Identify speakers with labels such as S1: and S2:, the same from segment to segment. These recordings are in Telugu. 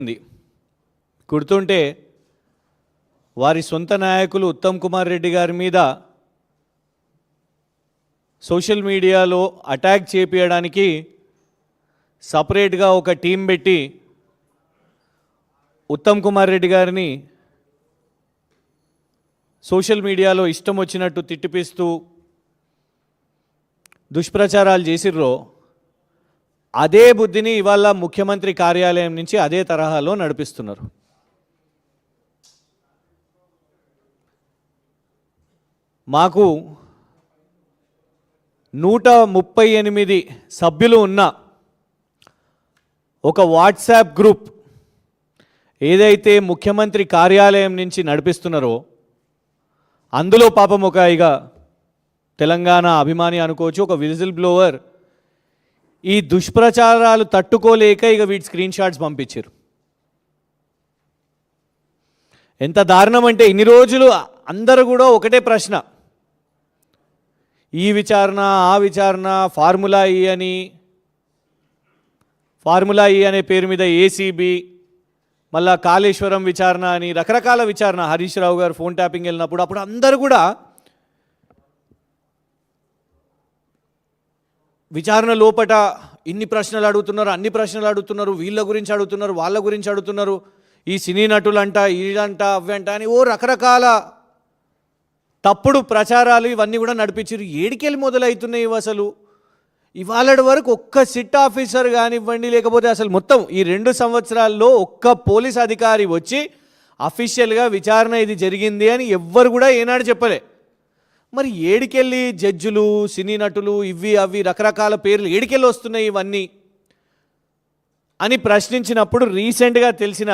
S1: ఉంది. గుర్తుంటే వారి సొంత నాయకులు ఉత్తమ్ కుమార్ రెడ్డి గారి మీద సోషల్ మీడియాలో అటాక్ చేపించడానికి సపరేట్గా ఒక టీం పెట్టి ఉత్తమ్ కుమార్ రెడ్డి గారిని సోషల్ మీడియాలో ఇష్టం వచ్చినట్టు తిట్టిపిస్తూ దుష్ప్రచారాలు చేసిర్రో అదే బుద్ధిని ఇవాళ ముఖ్యమంత్రి కార్యాలయం నుంచి అదే తరహాలో నడిపిస్తున్నారు. మాకు 138 సభ్యులు ఉన్న ఒక వాట్సాప్ గ్రూప్ ఏదైతే ముఖ్యమంత్రి కార్యాలయం నుంచి నడిపిస్తున్నారో అందులో పాపం ఒక తెలంగాణ అభిమాని అనుకోవచ్చు, ఒక విజిల్ బ్లోవర్ ఈ దుష్ప్రచారాలు తట్టుకోలేక వీటి స్క్రీన్ షాట్స్ పంపించారు. ఎంత దారుణం అంటే ఇన్ని రోజులు అందరూ కూడా ఒకటే ప్రశ్న, ఈ విచారణ ఆ విచారణ, ఫార్ములా ఈ అనే పేరు మీద ఏసీబీ, మళ్ళా కాళేశ్వరం విచారణ అని రకరకాల విచారణ, హరీష్ రావు గారు ఫోన్ ట్యాపింగ్ వెళ్ళినప్పుడు అప్పుడు అందరూ కూడా విచారణ లోపట ఇన్ని ప్రశ్నలు అడుగుతున్నారు, అన్ని ప్రశ్నలు అడుగుతున్నారు, వీళ్ళ గురించి అడుగుతున్నారు, వాళ్ళ గురించి అడుగుతున్నారు, ఈ సినీ నటులంట, వీళ్ళంట, అవ్వంట అని రకరకాల తప్పుడు ప్రచారాలు ఇవన్నీ కూడా నడిపించారు. ఏడికెళ్ళి మొదలవుతున్నాయి అసలు? ఇవాళ వరకు ఒక్క సిట్ ఆఫీసర్ కానివ్వండి, లేకపోతే అసలు మొత్తం ఈ 2 సంవత్సరాల్లో ఒక్క పోలీస్ అధికారి వచ్చి అఫీషియల్గా విచారణ ఇది జరిగింది అని ఎవ్వరు కూడా ఏనాడు చెప్పలే. మరి ఏడికెళ్ళి జడ్జులు, సినీ నటులు, ఇవి అవి రకరకాల పేర్లు ఏడికెళ్ళి వస్తున్నాయి ఇవన్నీ అని ప్రశ్నించినప్పుడు రీసెంట్గా తెలిసిన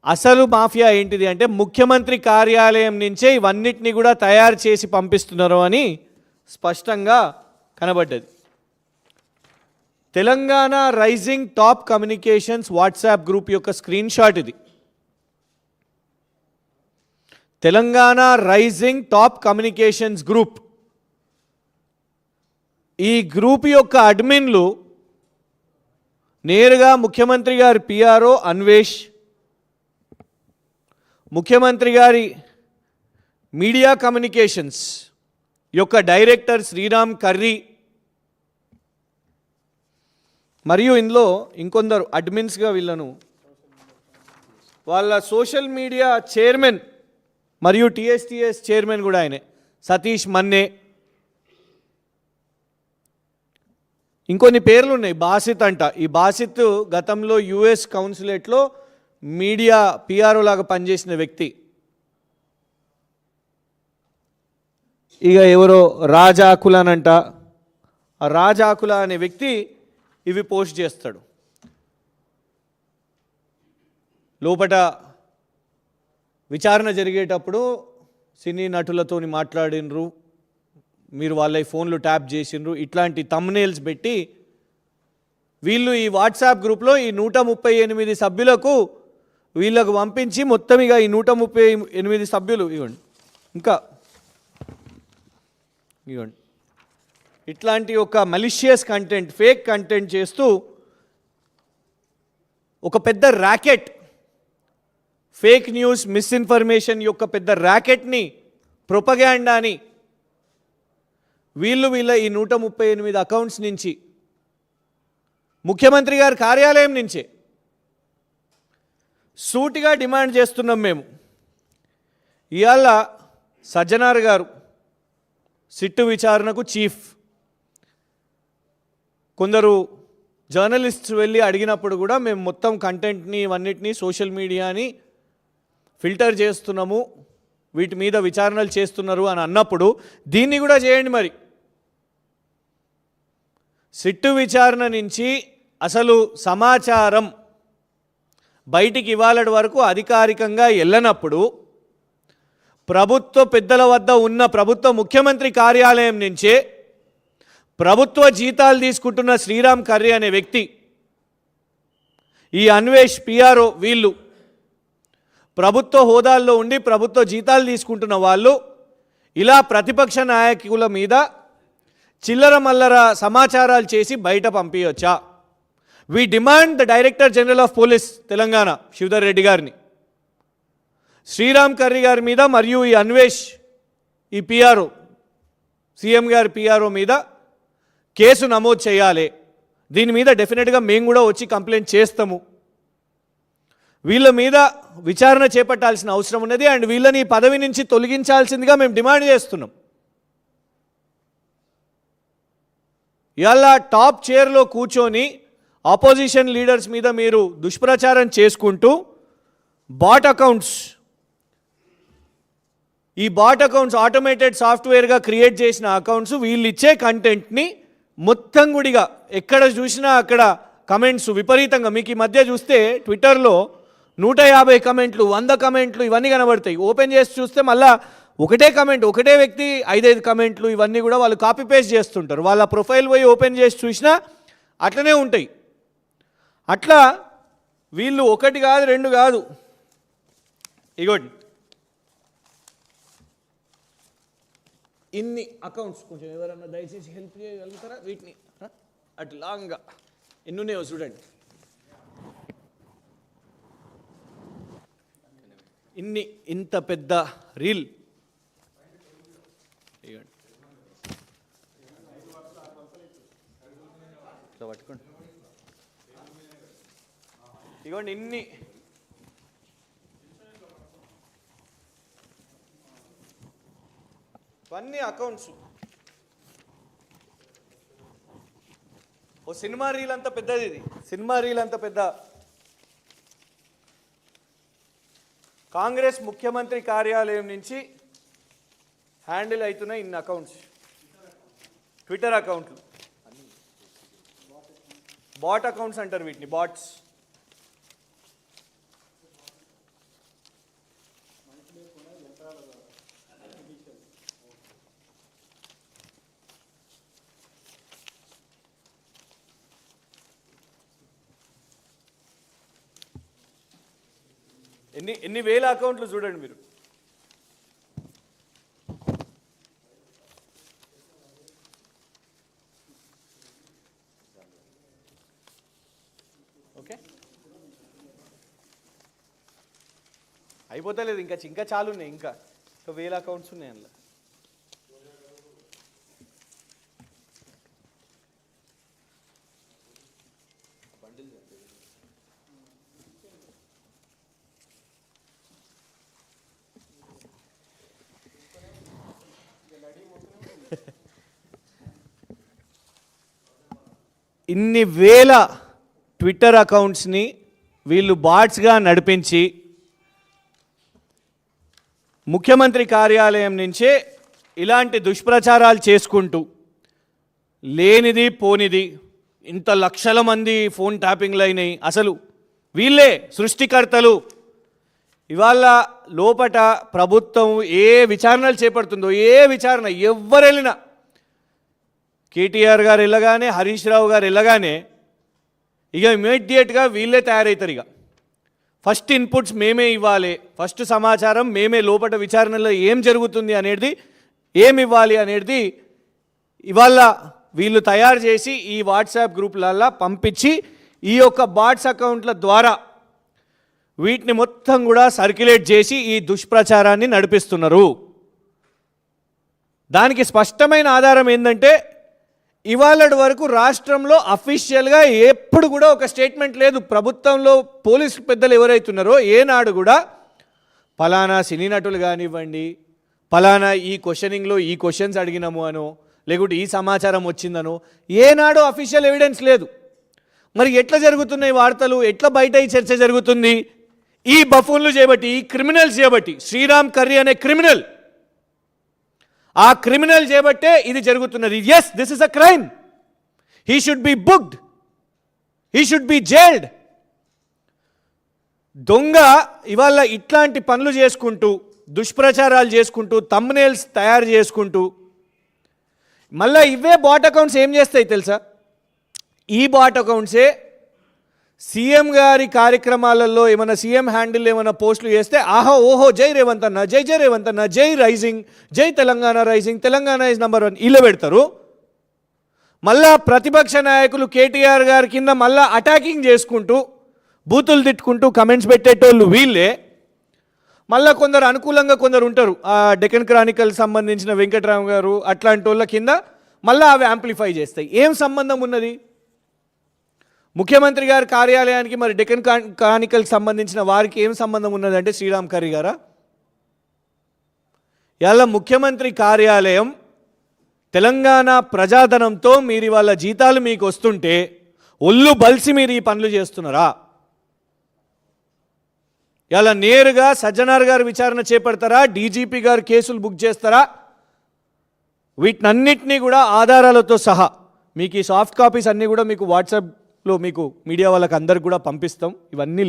S1: అసలు మాఫియా ఏంటిది అంటే ముఖ్యమంత్రి కార్యాలయం నుంచే ఇవన్నిటినీ కూడా తయారు చేసి పంపిస్తున్నారు అని స్పష్టంగా కనబడ్డది. Telangana rising top communications WhatsApp group యొక్క స్క్రీన్ షాట్ ఇది. Telangana rising top communications group, ఈ గ్రూప్ యొక్క అడ్మిన్లు నేరుగా ముఖ్యమంత్రి గారి పిఆర్ఓ అన్వేష్, ముఖ్యమంత్రి గారి మీడియా కమ్యూనికేషన్స్ యొక్క డైరెక్టర్ శ్రీరామ్ కర్రీ, మరియు ఇందులో ఇంకొందరు అడ్మిన్స్గా వీళ్ళను వాళ్ళ సోషల్ మీడియా చైర్మన్ మరియు టీఎస్టీఎస్ చైర్మన్ కూడా ఆయనే సతీష్ మన్నే, ఇంకొన్ని పేర్లు ఉన్నాయి. బాసిత్ అంట, ఈ బాసిత్ గతంలో యుఎస్ కౌన్సిలేట్లో మీడియా పిఆర్ఓ లాగా పనిచేసిన వ్యక్తి. ఎవరో రాజాకులనంట, ఆ రాజాకుల అనే వ్యక్తి ఇవి పోస్ట్ చేస్తాడు. లోపట విచారణ జరిగేటప్పుడు సినీ నటులతో మాట్లాడినరు, మీరు వాళ్ళ ఫోన్లు ట్యాప్ చేసినరు, ఇట్లాంటి థంబ్నెయిల్స్ పెట్టి వీళ్ళు ఈ వాట్సాప్ గ్రూప్లో ఈ 138 సభ్యులకు వీళ్ళకు పంపించి మొత్తం ఈ 138 సభ్యులు ఇవ్వండి ఇట్లాంటి ఒక మలిషియస్ కంటెంట్, ఫేక్ కంటెంట్ చేస్తూ ఒక పెద్ద ర్యాకెట్, ఫేక్ న్యూస్, మిస్ఇన్ఫర్మేషన్ యొక్క పెద్ద ర్యాకెట్ని, ప్రొపగాండాని వీళ్ళ ఈ 138 అకౌంట్స్ నుంచి ముఖ్యమంత్రి గారి కార్యాలయం నుంచే సూటిగా డిమాండ్ చేస్తున్నాం మేము. ఇవాళ సజ్జనార్ గారు సిట్టు విచారణకు చీఫ్, కొందరు జర్నలిస్ట్స్ వెళ్ళి అడిగినప్పుడు కూడా మేము మొత్తం కంటెంట్ని ఇవన్నిటినీ సోషల్ మీడియాని ఫిల్టర్ చేస్తున్నాము, వీటి మీద విచారణలు చేస్తున్నారు అని అన్నప్పుడు దీన్ని కూడా చేయండి. మరి సిట్టు విచారణ నుంచి అసలు సమాచారం బయటికి ఇవాళ వరకు అధికారికంగా వెళ్ళనప్పుడు ప్రభుత్వ పెద్దల వద్ద ఉన్న ప్రభుత్వ ముఖ్యమంత్రి కార్యాలయం నుంచే ప్రభుత్వ జీతాలు తీసుకుంటున్న శ్రీరామ్ కర్రీ అనే వ్యక్తి, ఈ అన్వేష్ పిఆర్ఓ, వీళ్ళు ప్రభుత్వ హోదాల్లో ఉండి ప్రభుత్వ జీతాలు తీసుకుంటున్న వాళ్ళు ఇలా ప్రతిపక్ష నాయకుల మీద చిల్లర మల్లర సమాచారాలు చేసి బయట పంపించవచ్చా? We demand the director general of police Telangana Shivadhar Reddy గారిని, శ్రీరామ్ కర్రీ గారి మీద మరియు ఈ అన్వేష్ ఈ పిఆర్ఓ సీఎం గారి పిఆర్ఓ మీద కేసు నమోదు చేయాలి. దీని మీద డెఫినెట్గా మేము కూడా వచ్చి కంప్లైంట్ చేస్తాము. వీళ్ళ మీద విచారణ చేపట్టాల్సిన అవసరం ఉన్నది అండ్ వీళ్ళని పదవి నుంచి తొలగించాల్సిందిగా మేము డిమాండ్ చేస్తున్నాం. ఇవాళ టాప్ చైర్లో కూర్చొని ఆపోజిషన్ లీడర్స్ మీద మీరు దుష్ప్రచారం చేసుకుంటూ బాట్ అకౌంట్స్, ఈ బాట్ అకౌంట్స్ ఆటోమేటెడ్ సాఫ్ట్వేర్గా క్రియేట్ చేసిన అకౌంట్స్, వీళ్ళు ఇచ్చే కంటెంట్ని మొత్తం గుడిగా ఎక్కడ చూసినా అక్కడ కమెంట్స్ విపరీతంగా, మీకు ఈ మధ్య చూస్తే ట్విట్టర్లో 150 కమెంట్లు 100 కమెంట్లు ఇవన్నీ కనబడతాయి. ఓపెన్ చేసి చూస్తే మళ్ళీ ఒకటే కమెంట్, ఒకటే వ్యక్తి 5 కమెంట్లు, ఇవన్నీ కూడా వాళ్ళు కాపీ పేస్ట్ చేస్తుంటారు. వాళ్ళ ప్రొఫైల్ పోయి ఓపెన్ చేసి చూసినా అట్లనే ఉంటాయి. అట్లా వీళ్ళు ఒకటి కాదు రెండు కాదు, ఇగోండి ఇన్ని అకౌంట్స్, కొంచెం ఎవరన్నా దయచేసి హెల్ప్ చేయగలుగుతారా వీటిని అటు లాంగ్గా ఎన్ని ఉన్నాయో చూడండి. ఇంత పెద్ద రీల్ పట్టుకోండి, ఇగోండి ఇవన్నీ అకౌంట్స్. ఓ సినిమా రీల్ అంత పెద్దది, ఇది సినిమా రీల్ అంత పెద్ద. కాంగ్రెస్ ముఖ్యమంత్రి కార్యాలయం నుంచి హ్యాండిల్ అవుతున్న ఇన్ని అకౌంట్స్, ట్విట్టర్ అకౌంట్లు, బాట్ అకౌంట్స్ అంటారు వీటిని, బాట్స్. ఎన్ని వేల అకౌంట్లు చూడండి మీరు. ఓకే, అయిపోతలేదు, ఇంకా చాలా ఉన్నాయి, ఇంకా వేల అకౌంట్స్ ఉన్నాయి అందులో. ఇన్ని వేల ట్విట్టర్ అకౌంట్స్ని వీళ్ళు బాట్స్గా నడిపించి ముఖ్యమంత్రి కార్యాలయం నుంచే ఇలాంటి దుష్ప్రచారాలు చేసుకుంటూ లేనిది పోనిది ఇంత లక్షల మంది ఫోన్ ట్యాపింగ్లు అయినాయి. అసలు వీళ్ళే సృష్టికర్తలు. ఇవాళ లోపట ప్రభుత్వం ఏ విచారణలు చేపడుతుందో, ఏ విచారణ ఎవరు వెళ్ళినా, కేటీఆర్ గారు వెళ్ళగానే, హరీష్ రావు గారు వెళ్ళగానే ఇక ఇమీడియట్గా వీళ్ళే తయారవుతారు. ఇక ఫస్ట్ ఇన్పుట్స్ మేమే ఇవ్వాలి, ఫస్ట్ సమాచారం మేమే, లోపల విచారణలో ఏం జరుగుతుంది అనేది ఏమి ఇవ్వాలి అనేది ఇవాళ వీళ్ళు తయారు చేసి ఈ వాట్సాప్ గ్రూపులల్లో పంపించి ఈ యొక్క బాట్స్ అకౌంట్ల ద్వారా వీటిని మొత్తం కూడా సర్క్యులేట్ చేసి ఈ దుష్ప్రచారాన్ని నడిపిస్తున్నారు. దానికి స్పష్టమైన ఆధారం ఏంటంటే ఇవాళ వరకు రాష్ట్రంలో అఫీషియల్గా ఎప్పుడు కూడా ఒక స్టేట్మెంట్ లేదు. ప్రభుత్వంలో పోలీసు పెద్దలు ఎవరైతున్నారో ఏనాడు కూడా ఫలానా సినీ నటులు కానివ్వండి, ఫలానా ఈ క్వశ్చనింగ్లో ఈ క్వశ్చన్స్ అడిగినాము అనో, లేకుంటే ఈ సమాచారం వచ్చిందనో ఏనాడు అఫీషియల్ ఎవిడెన్స్ లేదు. మరి ఎట్లా జరుగుతున్నాయి వార్తలు, ఎట్లా బయట ఈ చర్చ జరుగుతుంది? ఈ బఫూన్లు చేయబట్టి, ఈ క్రిమినల్స్ చేయబట్టి, శ్రీరామ్ కర్రీ అనే క్రిమినల్, ఆ క్రిమినల్ చేయబట్టే ఇది జరుగుతున్నది. Yes, this is a crime. He should be booked, he should be jailed. దొంగ ఇవాళ ఇట్లాంటి పనులు చేసుకుంటూ, దుష్ప్రచారాలు చేసుకుంటూ, థంబ్నెయిల్స్ తయారు చేసుకుంటూ, మళ్ళీ ఇవే బాట్ అకౌంట్స్ ఏం చేస్తాయి తెలుసా? ఈ బాట్ అకౌంట్సే సీఎం గారి కార్యక్రమాలలో ఏమైనా సీఎం హ్యాండిల్ ఏమైనా పోస్టులు చేస్తే ఆహో ఓహో జై రేవంత్ అన్న, జై జై రేవంత్ అన్న, జై రైజింగ్, జై Telangana rising, Telangana is number 1 ఇలా పెడతారు. మళ్ళా ప్రతిపక్ష నాయకులు కేటీఆర్ గారి కింద మళ్ళా అటాకింగ్ చేసుకుంటూ బూతులు తిట్టుకుంటూ కమెంట్స్ పెట్టేటోళ్ళు వీళ్ళే. మళ్ళీ కొందరు అనుకూలంగా కొందరు ఉంటారు, ఆ డెక్కన్ క్రానికల్ సంబంధించిన వెంకట్రామ్ గారు అట్లాంటి వాళ్ళ కింద మళ్ళీ అవి యాంప్లిఫై చేస్తాయి. ఏం సంబంధం ఉన్నది ముఖ్యమంత్రి గారి కార్యాలయానికి? మరి డెక్కన్ క్రానికల్కి సంబంధించిన వారికి ఏం సంబంధం ఉన్నదంటే శ్రీరామ్ కర్రీ గారా? ఇలా ముఖ్యమంత్రి కార్యాలయం తెలంగాణ ప్రజాధనంతో మీరు వాళ్ళ జీతాలు మీకు వస్తుంటే ఒళ్ళు బలిసి మీరు ఈ పనులు చేస్తున్నారా? ఇలా నేరుగా సజ్జనార్ గారు విచారణ చేపడతారా? డీజీపీ గారు కేసులు బుక్ చేస్తారా? వీటన్నిటినీ కూడా ఆధారాలతో సహా మీకు ఈ సాఫ్ట్ కాపీస్ అన్నీ కూడా మీకు వాట్సాప్లో మీకు మీడియా వాళ్ళకి అందరికి కూడా పంపిస్తాం. ఇవన్నీ